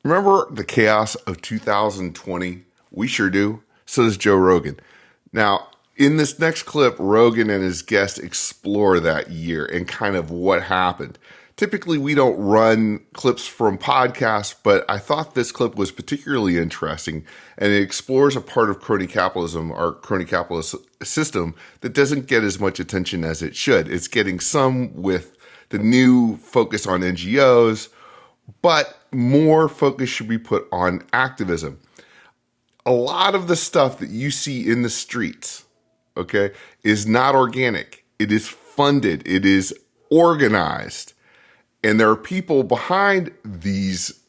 Remember the chaos of 2020? We sure do. So does Joe Rogan. Now, in this next clip, Rogan and his guest explore that year and kind of what happened. Typically, we don't run clips from podcasts, but I thought this clip was particularly interesting, and it explores a part of crony capitalism, our crony capitalist system, that doesn't get as much attention as it should. It's getting some with the new focus on NGOs, but more focus should be put on activism. A lot of the stuff that you see in the streets, okay, is not organic. It is funded. It is organized. And there are people behind these,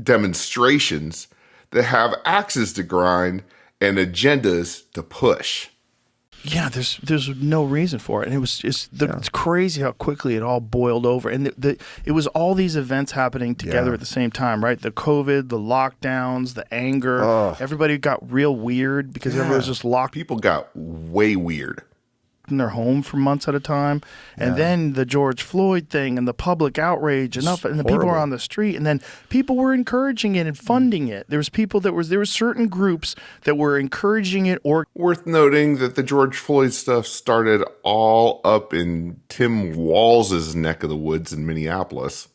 demonstrations that have axes to grind and agendas to push. Yeah, there's no reason for it, and it's crazy how quickly it all boiled over, and it was all these events happening together at the same time, right? The COVID, the lockdowns, the anger, everybody got real weird because everyone was just locked. People got way weird in their home for months at a time, and then the George Floyd thing and the public outrage and the people were on the street, and then people were encouraging it and funding it. There were certain groups that were encouraging it. Or worth noting that the George Floyd stuff started all up in Tim Walz's neck of the woods in Minneapolis.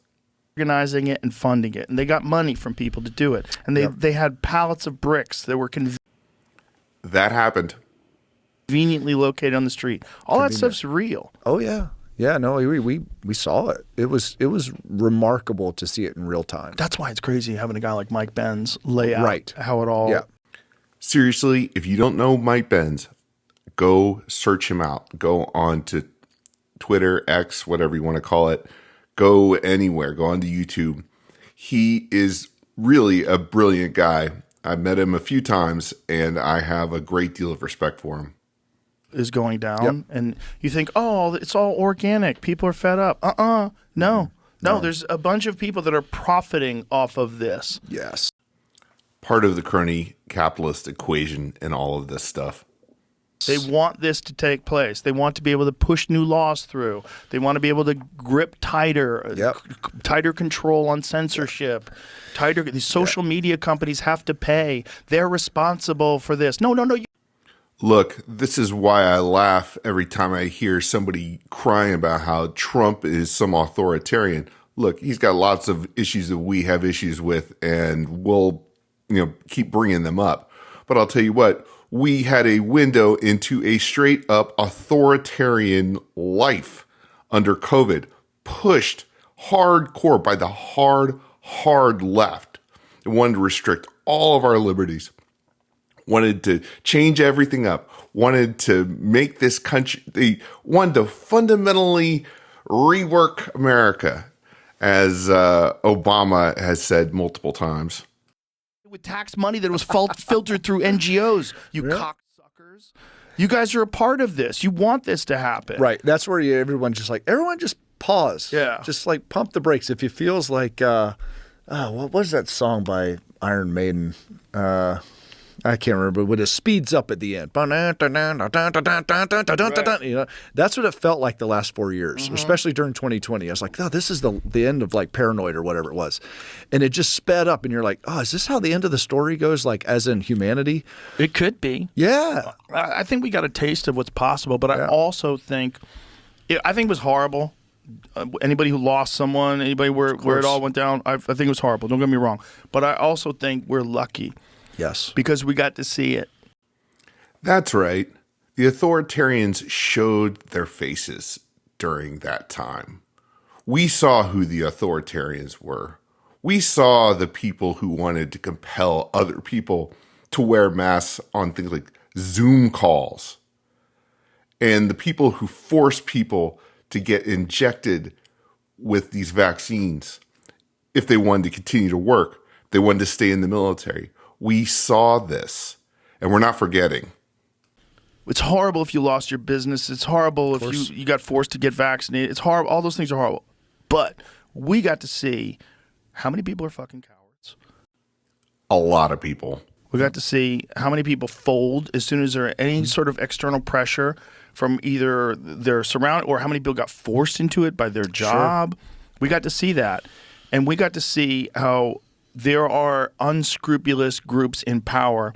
Organizing it and funding it, and they got money from people to do it, and they had pallets of bricks that were that happened. Conveniently located on the street. All that stuff's real. Oh yeah. Yeah, no, we saw it. It was remarkable to see it in real time. That's why it's crazy having a guy like Mike Benz lay out how it all. Yeah. Seriously, if you don't know Mike Benz, go search him out. Go on to Twitter, X, whatever you want to call it. Go anywhere. Go onto YouTube. He is really a brilliant guy. I've met him a few times, and I have a great deal of respect for him. Is going down, and you think, oh, it's all organic. People are fed up. No. There's a bunch of people that are profiting off of this. Yes. Part of the crony capitalist equation and all of this stuff. They want this to take place. They want to be able to push new laws through. They want to be able to grip tighter control on censorship. These social media companies have to pay. They're responsible for this. No. Look, this is why I laugh every time I hear somebody crying about how Trump is some authoritarian. Look, he's got lots of issues that we have issues with, and we'll, keep bringing them up. But I'll tell you what, we had a window into a straight up authoritarian life under COVID, pushed hardcore by the hard left. They wanted to restrict all of our liberties. Wanted to change everything up, wanted to make this country, they wanted to fundamentally rework America, as Obama has said multiple times. With tax money that was filtered through NGOs, cocksuckers. You guys are a part of this. You want this to happen. Right. That's where everyone just pause. Yeah. Just like pump the brakes. If it feels like, what was that song by Iron Maiden? I can't remember, but it speeds up at the end. That's what it felt like the last 4 years, especially during 2020. I was like, oh, this is the end of like Paranoid or whatever it was. And it just sped up, and you're like, oh, is this how the end of the story goes, like as in humanity? It could be. Yeah. I think we got a taste of what's possible, but I also think it was horrible. Anybody who lost someone, anybody where it all went down, I think it was horrible. Don't get me wrong. But I also think we're lucky. Yes. Because we got to see it. That's right. The authoritarians showed their faces during that time. We saw who the authoritarians were. We saw the people who wanted to compel other people to wear masks on things like Zoom calls. And the people who forced people to get injected with these vaccines if they wanted to continue to work, they wanted to stay in the military. We saw this, and we're not forgetting. It's horrible if you lost your business. It's horrible if you got forced to get vaccinated. It's horrible. All those things are horrible. But we got to see how many people are fucking cowards. A lot of people. We got to see how many people fold as soon as there any sort of external pressure from either their surround or how many people got forced into it by their job. Sure. We got to see that. And we got to see how there are unscrupulous groups in power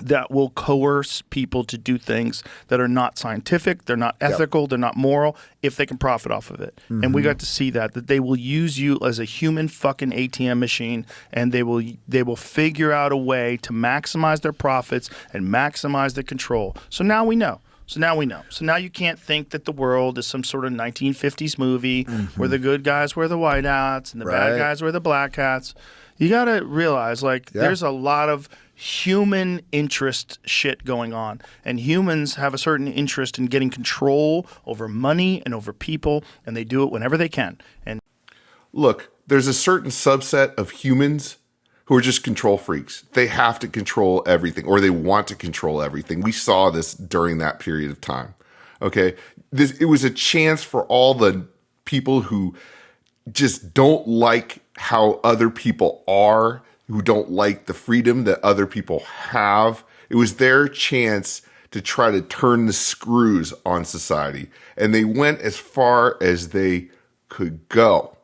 that will coerce people to do things that are not scientific, they're not ethical, they're not moral, if they can profit off of it. And we got to see that they will use you as a human fucking ATM machine, and they will figure out a way to maximize their profits and maximize their control. So now we know. So now you can't think that the world is some sort of 1950s movie where the good guys wear the white hats and the bad guys wear the black hats. You got to realize, there's a lot of human interest shit going on. And humans have a certain interest in getting control over money and over people, and they do it whenever they can. And look, there's a certain subset of humans who are just control freaks. They have to control everything, or they want to control everything. We saw this during that period of time. Okay? It was a chance for all the people who just don't like how other people are, who don't like the freedom that other people have. It was their chance to try to turn the screws on society. And they went as far as they could go.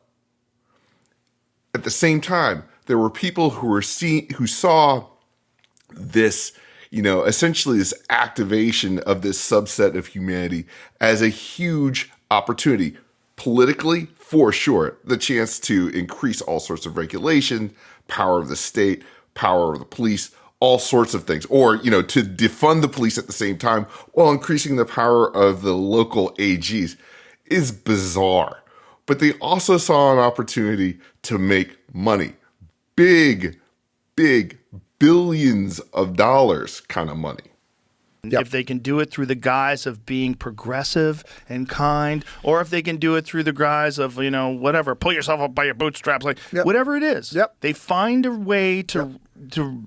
At the same time, there were people who saw this, essentially this activation of this subset of humanity as a huge opportunity. Politically, for sure, the chance to increase all sorts of regulation, power of the state, power of the police, all sorts of things. Or, to defund the police at the same time while increasing the power of the local AGs is bizarre. But they also saw an opportunity to make money. Big billions of dollars kind of money. If they can do it through the guise of being progressive and kind, or if they can do it through the guise of, whatever, pull yourself up by your bootstraps, whatever it is, they find a way to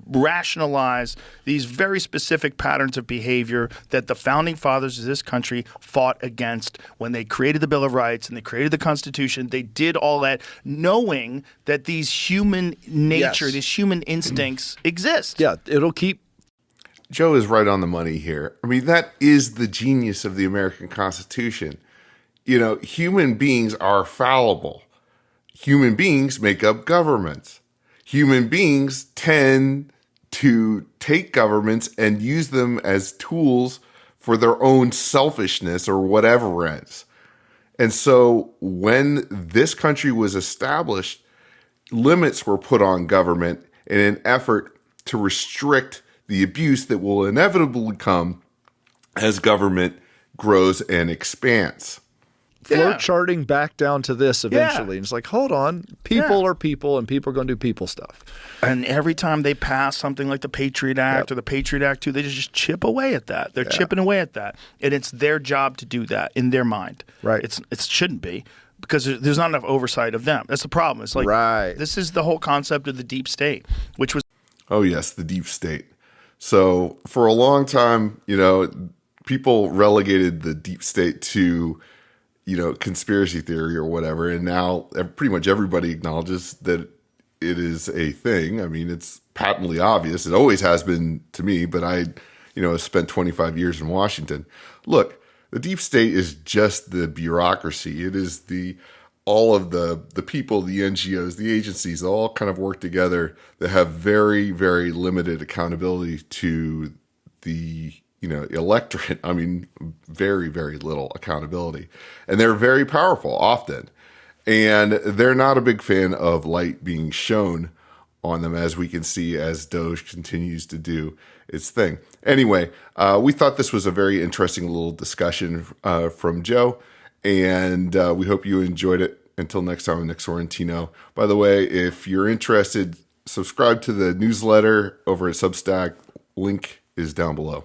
rationalize these very specific patterns of behavior that the founding fathers of this country fought against when they created the Bill of Rights and they created the Constitution. They did all that knowing that these human nature, these human instincts exist. Yeah, it'll keep. Joe is right on the money here. I mean, that is the genius of the American Constitution. Human beings are fallible. Human beings make up governments. Human beings tend to take governments and use them as tools for their own selfishness or whatever ends. And so when this country was established, limits were put on government in an effort to restrict the abuse that will inevitably come as government grows and expands. Flow charting back down to this eventually. And it's like, hold on, people are people, and people are going to do people stuff. And every time they pass something like the Patriot Act or the Patriot Act 2, they just chip away at that. They're chipping away at that. And it's their job to do that in their mind. Right. It shouldn't be, because there's not enough oversight of them. That's the problem. It's like, this is the whole concept of the deep state, which was... Oh, yes, the deep state. So for a long time, people relegated the deep state to, conspiracy theory or whatever. And now pretty much everybody acknowledges that it is a thing. I mean, it's patently obvious. It always has been to me, but I, spent 25 years in Washington. Look, the deep state is just the bureaucracy. It is all of the people, the NGOs, the agencies, all kind of work together that have very, very limited accountability to the, electorate. I mean, very, very little accountability. And they're very powerful often. And they're not a big fan of light being shown on them, as we can see as Doge continues to do its thing. Anyway, we thought this was a very interesting little discussion from Joe. And we hope you enjoyed it. Until next time, I'm Nick Sorrentino. By the way, if you're interested, subscribe to the newsletter over at Substack. Link is down below.